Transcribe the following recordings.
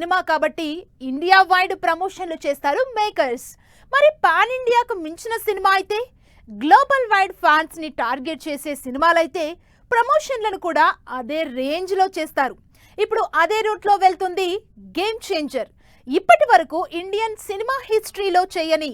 Cinema కాబట్టి India wide ప్రమోషన్లు చేస్తారు మేకర్స్. మరి పాన్ ఇండియాకు మించిన సినిమా అయితే, గ్లోబల్ వైడ్ ఫ్యాన్స్ ని టార్గెట్ చేసే సినిమాలైతే ప్రమోషన్లను కూడా అదే రేంజ్ లో చేస్తారు. ఇప్పుడు అదే రూట్ లో వెళ్తుంది గేమ్ చేంజర్. ఇప్పటి వరకు ఇండియన్ సినిమా హిస్టరీలో చేయని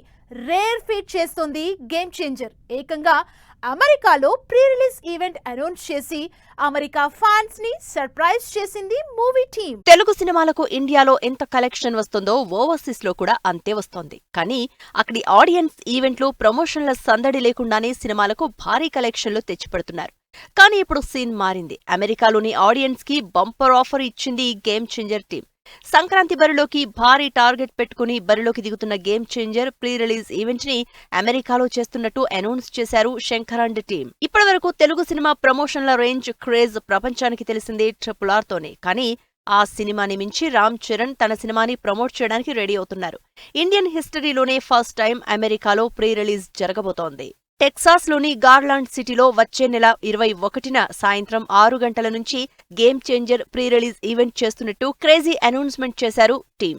రేర్ ఫీట్ చేస్తుంది గేమ్ చేంజర్. ఏకంగా అమెరికాలో ప్రీ రిలీజ్ ఈవెంట్ అనౌన్స్ చేసి అమెరికా ఫ్యాన్స్ ని సర్ప్రైజ్ చేసింది మూవీ టీమ్. తెలుగు సినిమాలకు ఇండియాలో ఎంత కలెక్షన్ వస్తుందో ఓవర్సీస్ లో కూడా అంతే వస్తోంది. కానీ అక్కడి ఆడియన్స్ ఈవెంట్లు, ప్రమోషన్ల సందడి లేకుండానే సినిమాలకు భారీ కలెక్షన్లు తెచ్చిపెడుతున్నారు. కానీ ఇప్పుడు సీన్ మారింది. అమెరికాలోని ఆడియన్స్ కి బంపర్ ఆఫర్ ఇచ్చింది గేమ్ చేంజర్ టీం. సంక్రాంతి బరిలోకి భారీ టార్గెట్ పెట్టుకుని బరిలోకి దిగుతున్న game changer pre release event ని అమెరికాలో చేస్తున్నట్టు అనౌన్స్ చేశారు శంకర్ అండ్ టీం. ఇప్పటివరకు తెలుగు సినిమా ప్రమోషన్ల రేంజ్, క్రేజ్ ప్రపంచానికి తెలిసిందే RRR తోనే. కానీ ఆ సినిమాని మించి రామ్ చరణ్ తన సినిమాని ప్రమోట్ చేయడానికి రెడీ అవుతున్నారు. ఇండియన్ హిస్టరీలోనే ఫస్ట్ టైం అమెరికాలో ప్రీ రిలీజ్ జరగబోతోంది. టెక్సాస్లోని గార్లాండ్ సిటీలో వచ్చే నెల 21న సాయంత్రం 6 గంటల నుంచి game changer pre release event చేస్తున్నట్టు క్రేజీ అనౌన్స్మెంట్ చేశారు టీం.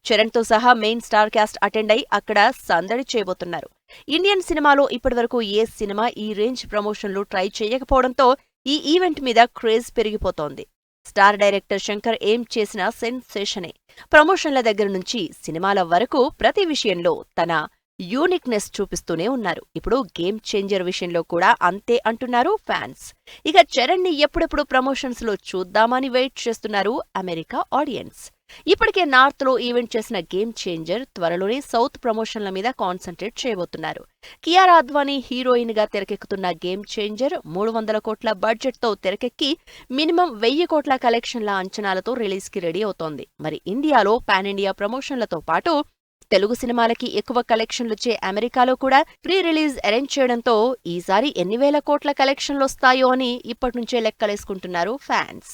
చరణ్తో సహా మెయిన్ స్టార్ క్యాస్ట్ అటెండ్ అయి అక్కడ సందడి చేయబోతున్నారు. ఇండియన్ సినిమాలో ఇప్పటివరకు ఏ సినిమా ఈ రేంజ్ ప్రమోషన్లు ట్రై చేయకపోవడంతో ఈ ఈవెంట్ మీద క్రేజ్ పెరిగిపోతోంది. స్టార్ డైరెక్టర్ శంకర్ ఏం చేసినా సెన్సేషనే. ప్రమోషన్ల దగ్గర నుంచి సినిమాల వరకు ప్రతి విషయంలో తన యూనిక్నెస్ చూపిస్తూనే ఉన్నారు. ఇప్పుడు గేమ్ చేంజర్ విషయంలో కూడా అంతే అంటున్నారు ఫ్యాన్స్. ఇక చరణ్ ని ఎప్పుడెప్పుడు ప్రమోషన్స్ లో చూద్దామని వెయిట్ చేస్తున్నారు అమెరికా ఆడియన్స్. ఇప్పటికే నార్త్ లో ఈవెంట్ చేసిన గేమ్ చేంజర్ త్వరలోనే సౌత్ ప్రమోషన్ల మీద కాన్సంట్రేట్ చేయబోతున్నారు. కియారా అద్వానీ హీరోయిన్ గా తెరకెక్కుతున్న గేమ్ చేంజర్ 300 కోట్ల బడ్జెట్ తో తెరకెక్కి మినిమం 1000 కోట్ల కలెక్షన్ల అంచనాలతో రిలీజ్ కి రెడీ అవుతోంది. మరి ఇండియాలో పాన్ ఇండియా ప్రమోషన్లతో పాటు తెలుగు సినిమాలకి ఎక్కువ కలెక్షన్లొచ్చే అమెరికాలో కూడా ప్రీ రిలీజ్ అరేంజ్ చేయడంతో ఈసారి ఎన్ని వేల కోట్ల కలెక్షన్లొస్తాయో అని ఇప్పటినుంచే లెక్కలేసుకుంటున్నారు ఫ్యాన్స్.